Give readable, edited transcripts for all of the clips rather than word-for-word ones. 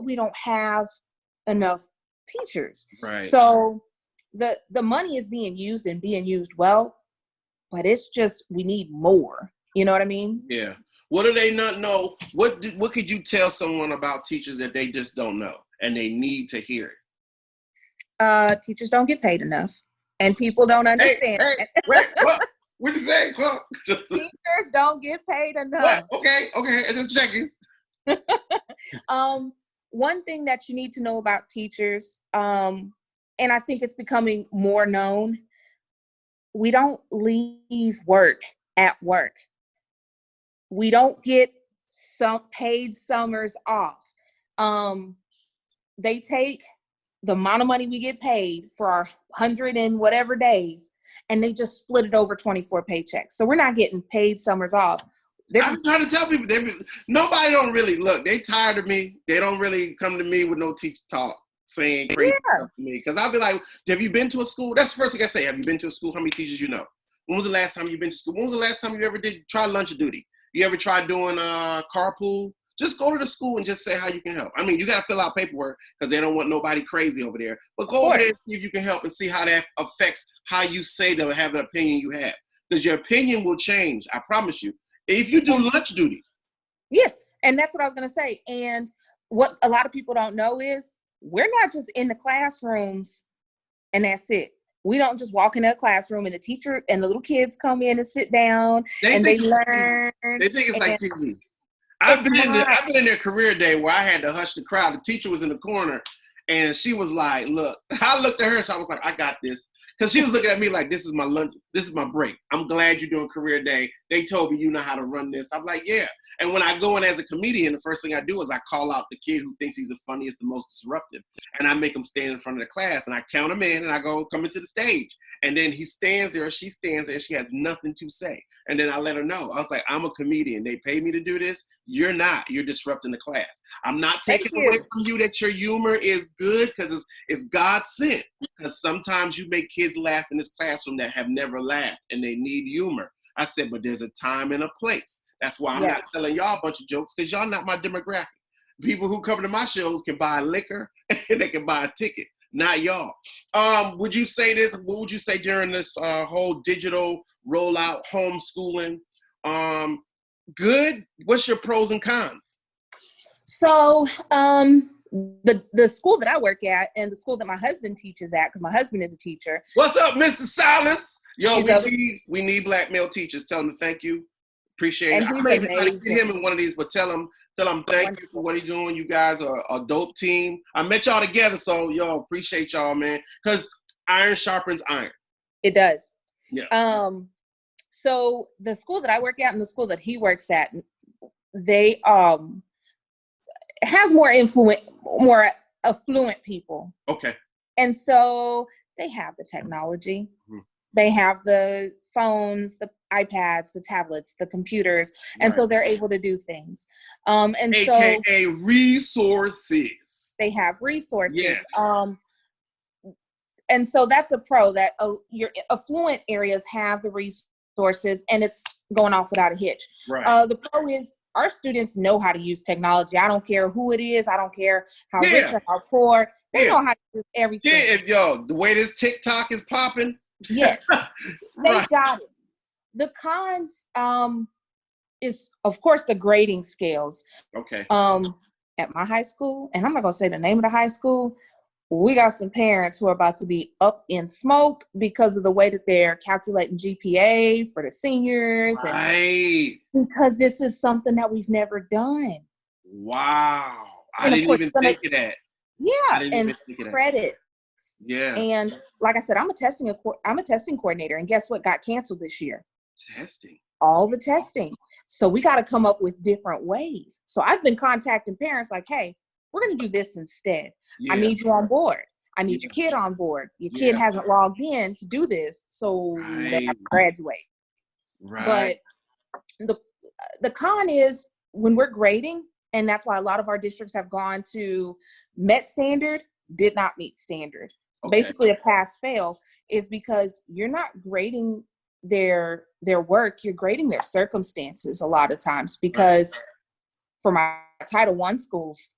but we don't have enough teachers. Right. So the money is being used and being used well, but it's just, we need more. You know what I mean? Yeah. What do they not know? What could you tell someone about teachers that they just don't know and they need to hear it? Teachers don't get paid enough, and people don't understand. Hey, wait, what? What you say? Teachers don't get paid enough. What? Okay, just checking. One thing that you need to know about teachers, and I think it's becoming more known, we don't leave work at work. We don't get some paid summers off. They take the amount of money we get paid for our 100 and whatever days, and they just split it over 24 paychecks. So we're not getting paid summers off. I'm trying to tell people, nobody don't really look. They tired of me. They don't really come to me with no teacher talk saying crazy stuff to me. Because I'll be like, have you been to a school? That's the first thing I say. Have you been to a school? How many teachers you know? When was the last time you've been to school? When was the last time you ever did try lunch duty? You ever tried doing carpool? Just go to the school and just say how you can help. I mean, you got to fill out paperwork because they don't want nobody crazy over there. But go over there and see if you can help and see how that affects how you say to have an opinion you have. Because your opinion will change, I promise you, if you do lunch duty. Yes, and that's what I was going to say. And what a lot of people don't know is we're not just in the classrooms and that's it. We don't just walk in a classroom and the teacher and the little kids come in and sit down and they learn. They think it's like TV. I've been in their career day where I had to hush the crowd. The teacher was in the corner and she was like, look, I looked at her, so I was like, I got this. Because she was looking at me like, this is my lunch. This is my break. I'm glad you're doing career day. They told me you know how to run this. I'm like, yeah. And when I go in as a comedian, the first thing I do is I call out the kid who thinks he's the funniest, the most disruptive. And I make him stand in front of the class. And I count him in and I go, come into the stage. And then he stands there or she stands there and she has nothing to say. And then I let her know. I was like, I'm a comedian. They pay me to do this. You're not. You're disrupting the class. I'm not taking away from you that your humor is good because it's God sent. Because sometimes you make kids laugh in this classroom that have never laughed and they need humor. I said, but there's a time and a place. That's why I'm not telling y'all a bunch of jokes because y'all not my demographic. People who come to my shows can buy liquor and they can buy a ticket. Not y'all. Would you say this? What would you say during this whole digital rollout, homeschooling? Good? What's your pros and cons? So the school that I work at and the school that my husband teaches at, because my husband is a teacher. What's up, Mr. Silas? Yo, we need black male teachers. Tell him thank you. Appreciate it. I may try to get him in one of these, but tell him thank you for what he's doing. You guys are a dope team. I met y'all together, so yo, appreciate y'all, man. Because iron sharpens iron. It does. Yeah. So the school that I work at and the school that he works at, they has more affluent people. Okay. And so they have the technology. Mm-hmm. They have the phones, the iPads, the tablets, the computers, and so they're able to do things. And AKA resources. They have resources. Yes. And so that's a pro that your affluent areas have the resources, and it's going off without a hitch. Right. The pro is our students know how to use technology. I don't care who it is. I don't care how rich or how poor. They know how to do everything. Yeah, the way this TikTok is popping. Yes, they got it. The cons is, of course, the grading scales. Okay. At my high school, and I'm not gonna say the name of the high school, we got some parents who are about to be up in smoke because of the way that they're calculating GPA for the seniors. Right. And because this is something that we've never done. Wow. I didn't even think of that. Yeah, and credit. Yeah. And like I said, I'm a testing coordinator, and guess what got canceled this year? Testing. All the testing. So we got to come up with different ways. So I've been contacting parents like, hey, we're going to do this instead. Yeah. I need you on board. I need your kid on board. Your kid hasn't logged in to do this, so they have to graduate. Right. But the con is when we're grading, and that's why a lot of our districts have gone to met standard, did not meet standard. Okay. Basically a pass-fail is because you're not grading their work, you're grading their circumstances a lot of times, because for my Title I schools,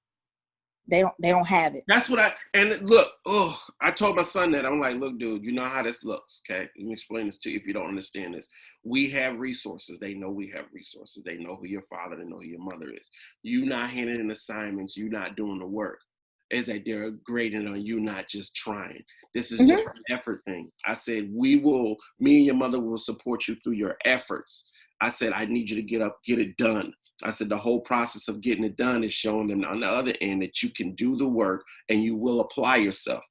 They don't have it. That's what I told my son that. I'm like, look, dude, you know how this looks, okay? Let me explain this to you if you don't understand this. We have resources. They know we have resources. They know who your father, they know who your mother is. You not handing in assignments, you not doing the work. Is that they're grading on you not just trying. This is just an effort thing. I said, me and your mother will support you through your efforts. I said, I need you to get up, get it done. I said, the whole process of getting it done is showing them on the other end that you can do the work and you will apply yourself.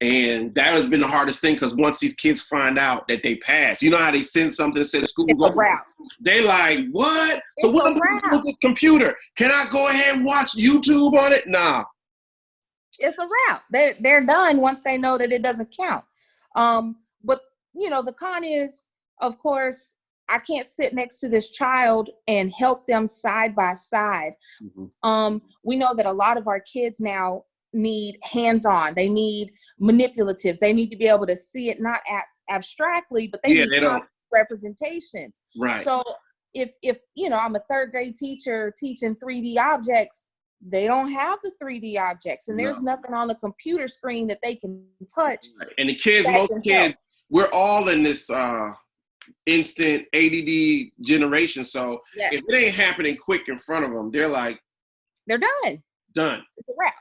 And that has been the hardest thing, because once these kids find out that they pass, you know how they send something that says school It's a wrap. They like, what? So what am I going to do with this computer? Can I go ahead and watch YouTube on it? Nah. It's a wrap. They're done once they know that it doesn't count. But the con is, of course, I can't sit next to this child and help them side by side. We know that a lot of our kids now need hands-on. They need manipulatives. They need to be able to see it not abstractly, but they need representations. Right. So if I'm a third grade teacher teaching 3D objects, they don't have the 3D objects, and there's nothing on the computer screen that they can touch. Right. And most kids, we're all in this instant ADD generation. So if it ain't happening quick in front of them, they're done. It's a wrap.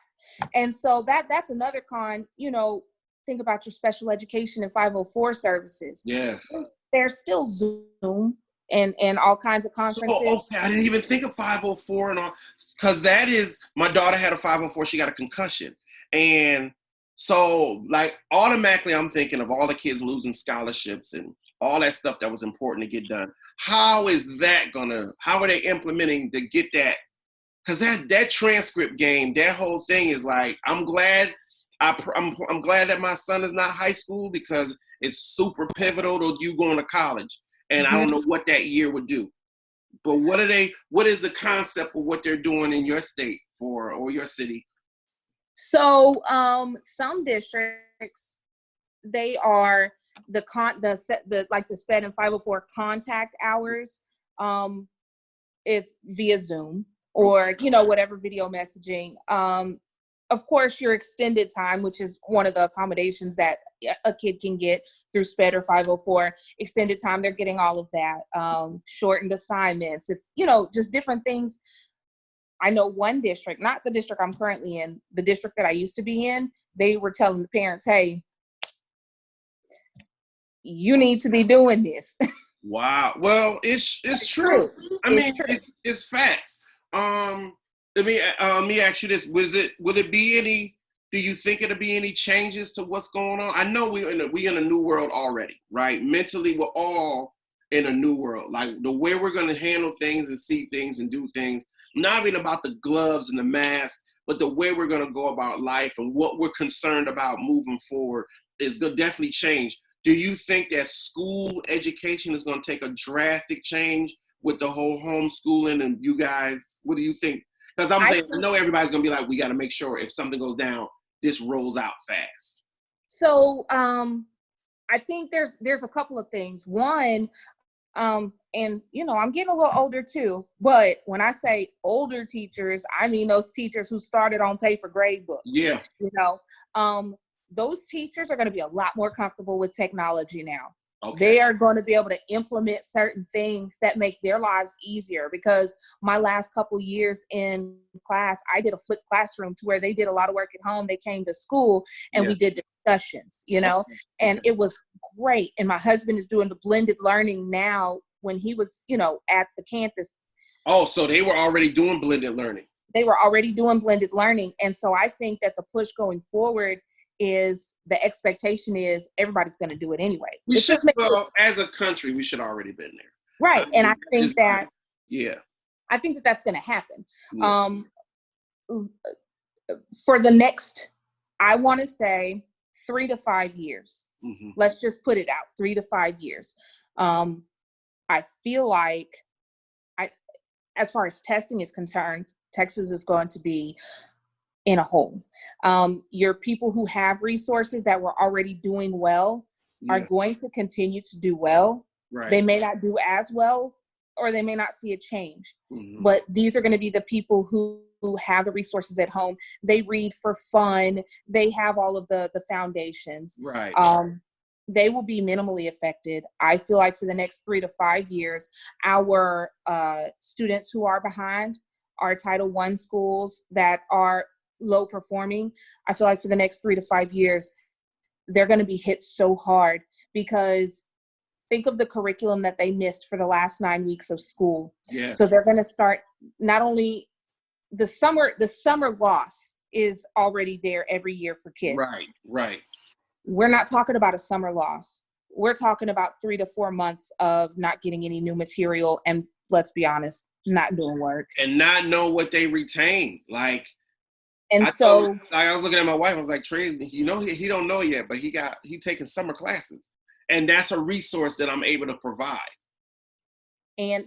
And so that's another con. Think about your special education and 504 services. Yes. There's still Zoom and all kinds of conferences. I didn't even think of 504 and all, because that is, my daughter had a 504. She got a concussion. And so automatically I'm thinking of all the kids losing scholarships and all that stuff that was important to get done. How are they implementing to get that? Because that transcript game, that whole thing is I'm glad that my son is not high school, because it's super pivotal to you going to college. And I don't know what that year would do. But what is the concept of what they're doing in your state or your city? So some districts, they are the SPED and 504 contact hours. It's via Zoom or whatever video messaging. Of course, your extended time, which is one of the accommodations that a kid can get through SPED or 504, extended time, they're getting all of that. Shortened assignments, just different things. I know one district, not the district I'm currently in, the district that I used to be in, they were telling the parents, hey, you need to be doing this. Wow. Well, it's true. I mean, it's facts. Let me ask you this: will it be any? Do you think it'll be any changes to what's going on? I know we in a new world already, right? Mentally, we're all in a new world. Like the way we're going to handle things and see things and do things. Not even about the gloves and the mask, but the way we're going to go about life and what we're concerned about moving forward is going to definitely change. Do you think that school education is going to take a drastic change with the whole homeschooling? And you guys, what do you think? Because I know everybody's going to be like, we got to make sure if something goes down, this rolls out fast. So I think there's a couple of things. One, and I'm getting a little older too, but when I say older teachers, I mean those teachers who started on paper grade books. Yeah. Those teachers are going to be a lot more comfortable with technology now. Okay. They are going to be able to implement certain things that make their lives easier, because my last couple years in class, I did a flipped classroom to where they did a lot of work at home. They came to school and we did discussions, and it was great. And my husband is doing the blended learning now when he was, at the campus. Oh, so they were already doing blended learning. They were already doing blended learning. And so I think that the push going forward is the expectation is everybody's going to do it anyway. As a country, we should already been there. Right. And I think that, I think that that's going to happen. Yeah. For the next, I want to say 3 to 5 years. Mm-hmm. Let's just put it out 3 to 5 years. I feel like as far as testing is concerned, Texas is going to be in a hole. Your people who have resources that were already doing well are going to continue to do well. Right. They may not do as well, or they may not see a change. Mm-hmm. But these are going to be the people who have the resources at home, they read for fun, they have all of the foundations. Right. They will be minimally affected. I feel like for the next 3 to 5 years, our students who are behind, our Title I schools that are low performing, I feel like for the next 3 to 5 years, they're going to be hit so hard, because think of the curriculum that they missed for the last 9 weeks of school. Yeah. So they're going to start, not only the summer loss is already there every year for kids. Right. We're not talking about a summer loss. We're talking about 3 to 4 months of not getting any new material. And let's be honest, not doing work. And not know what they retain. Like, and I was looking at my wife, I was like, Trey, he don't know yet, but he taking summer classes. And that's a resource that I'm able to provide.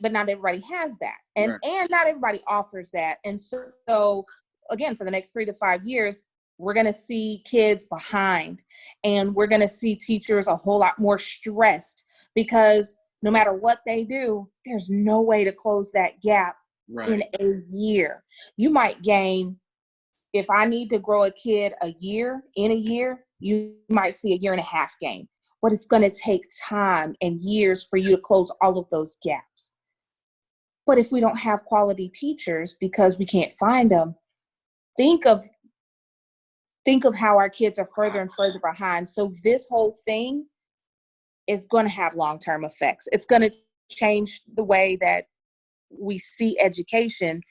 But not everybody has that. And not everybody offers that. And so again, for the next 3 to 5 years, we're going to see kids behind, and we're going to see teachers a whole lot more stressed, because no matter what they do, there's no way to close that gap in a year. You might gain, if I need to grow a kid in a year, you might see a 1.5 year gain, but it's going to take time and years for you to close all of those gaps. But if we don't have quality teachers because we can't find them, think of how our kids are further and further behind. So this whole thing is going to have long-term effects. It's going to change the way that we see education,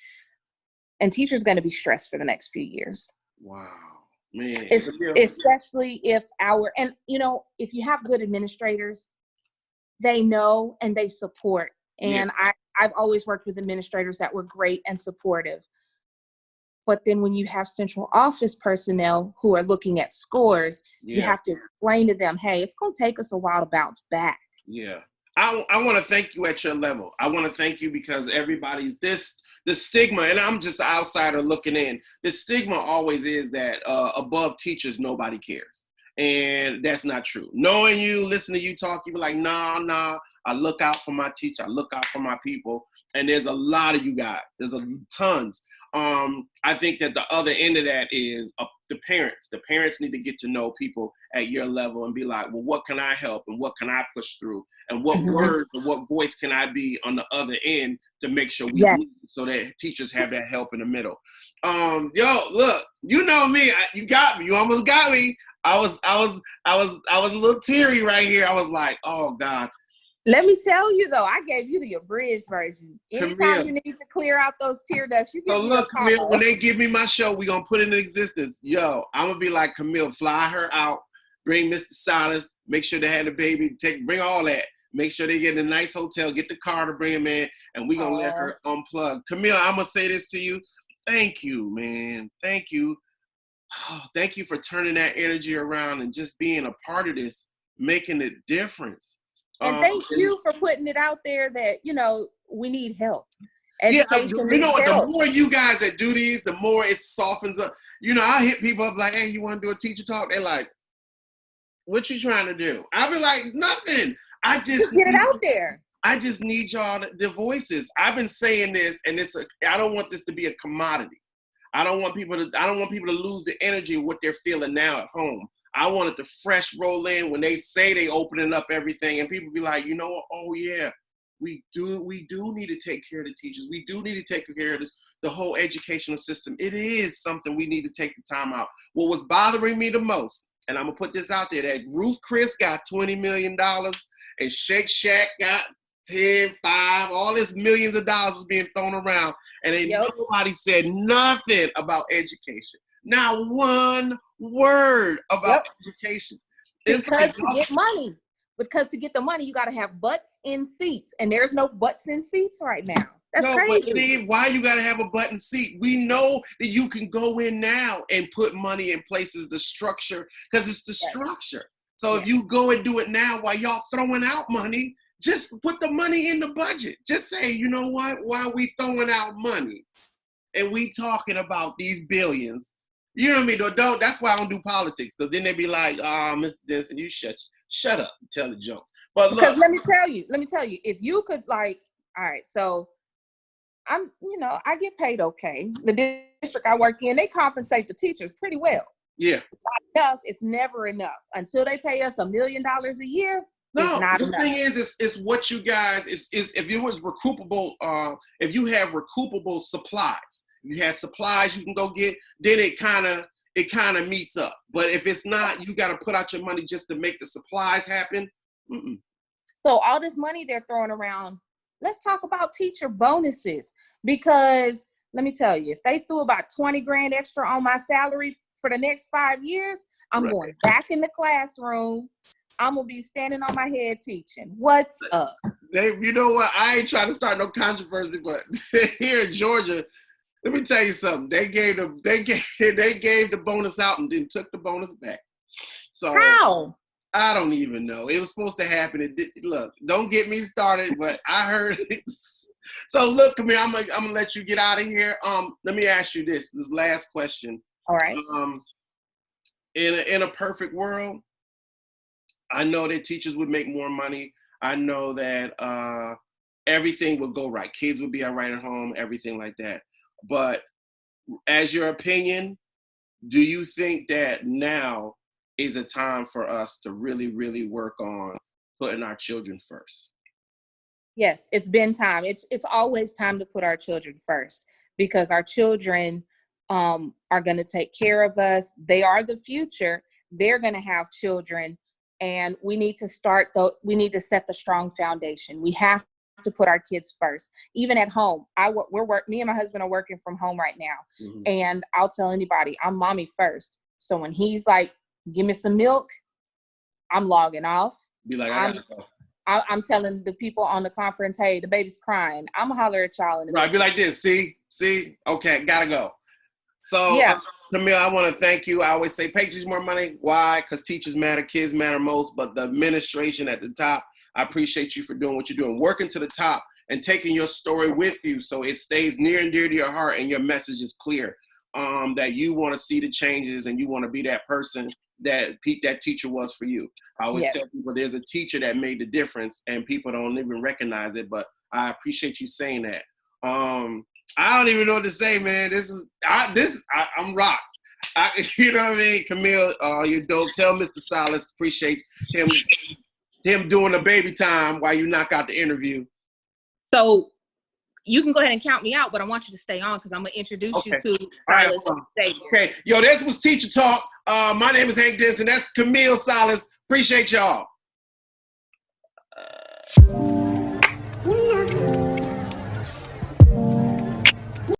and teachers are going to be stressed for the next few years. Wow, man. Especially if if you have good administrators, they know and they support. And I've always worked with administrators that were great and supportive. But then when you have central office personnel who are looking at scores, you have to explain to them, hey, it's going to take us a while to bounce back. Yeah. I want to thank you at your level. I want to thank you because everybody's the stigma, and I'm just an outsider looking in. The stigma always is that above teachers, nobody cares. And that's not true. Knowing you, listening to you talk, you be like, nah. I look out for my teacher. I look out for my people. And there's a lot of you guys. There's tons. I think that the other end of that is the parents. The parents need to get to know people at your level and be like, well, what can I help and what can I push through? And what words or what voice can I be on the other end to make sure we do, so that teachers have that help in the middle. Look, you know me. You got me. You almost got me. I was a little teary right here. I was like, oh God. Let me tell you, though, I gave you the abridged version. Anytime Camille, you need to clear out those tear ducts, you give me a call. Camille, when they give me my show, we're going to put it in existence. I'm going to be like, Camille, fly her out, bring Mr. Silas, make sure they had a baby, bring all that. Make sure they get in a nice hotel, get the car to bring him in, and we're going to let her unplug. Camille, I'm going to say this to you. Thank you, man. Thank you. Oh, thank you for turning that energy around and just being a part of this, making a difference. And thank you for putting it out there that, we need help. Education what? The more you guys that do these, the more it softens up. I hit people up like, hey, you want to do a teacher talk? They're like, what you trying to do? I'll be like, nothing. I just get it out there. I just need y'all, the voices. I've been saying this, and I don't want this to be a commodity. I don't want people to lose the energy of what they're feeling now at home. I want it to fresh roll in when they say they opening up everything, and people be like, you know what? Oh yeah, we do need to take care of the teachers. We do need to take care of the whole educational system. It is something we need to take the time out. What was bothering me the most, and I'm gonna put this out there, that Ruth Chris got $20 million and Shake Shack got 10, 5, all this millions of dollars is being thrown around, and ain't nobody said nothing about education. Not one word about education. Because to get the money, you got to have butts in seats, and there's no butts in seats right now. That's crazy. But why you got to have a button seat? We know that you can go in now and put money in places, the structure, because it's the structure. So if you go and do it now while y'all throwing out money, just put the money in the budget. Just say, you know what? Why are we throwing out money? And we talking about these billions. You know what I mean? Don't. That's why I don't do politics, because then they be like, Mr. Denson, you shut up and tell the jokes. But because let me tell you, if you could all right, so I get paid okay. The district I work in, they compensate the teachers pretty well. Yeah. Not enough. It's never enough. Until they pay us $1 million a year, it's not enough. The thing is, it's what you guys, is if it was recoupable, if you have recoupable supplies, you have supplies you can go get, then it kind of meets up. But if it's not, you got to put out your money just to make the supplies happen. Mm-mm. So all this money they're throwing around, let's talk about teacher bonuses, because let me tell you, if they threw about 20 grand extra on my salary for the next 5 years, I'm going back in the classroom. I'm going to be standing on my head teaching. What's up? You know what? I ain't trying to start no controversy, but here in Georgia, let me tell you something. They gave the bonus out and then took the bonus back. So how? I don't even know. It was supposed to happen. Look, don't get me started, but I heard it. So look, Camille, I'm gonna let you get out of here. Let me ask you this last question. All right. In a perfect world, I know that teachers would make more money. I know that everything would go right. Kids would be all right at home, everything like that. But as your opinion, do you think that now is a time for us to really, really work on putting our children first? Yes, it's been time. It's always time to put our children first, because our children are going to take care of us. They are the future. They're going to have children, and we need to set the strong foundation. We have to put our kids first, even at home. Me and my husband are working from home right now. Mm-hmm. And I'll tell anybody, I'm mommy first. So when he's like, give me some milk, I'm logging off. Be like, I gotta go. I'm telling the people on the conference, hey, the baby's crying. I'm gonna holler at y'all in a minute. Right, be like this. See, okay, gotta go. So, yeah. Camille, I want to thank you. I always say pay teachers more money. Why? Because teachers matter, kids matter most, but the administration at the top, I appreciate you for doing what you're doing, working to the top and taking your story with you so it stays near and dear to your heart and your message is clear, that you want to see the changes and you want to be that person that teacher was for you. I always tell people there's a teacher that made the difference and people don't even recognize it, but I appreciate you saying that. I don't even know what to say, man. I'm rocked. You know what I mean? Camille, you're dope. Tell Mr. Silas, appreciate him doing the baby time while you knock out the interview. So you can go ahead and count me out, but I want you to stay on because I'm going to introduce you to Silas. Right, okay. Yo, this was Teacher Talk. My name is Hank Denson. That's Camille Silas. Appreciate y'all.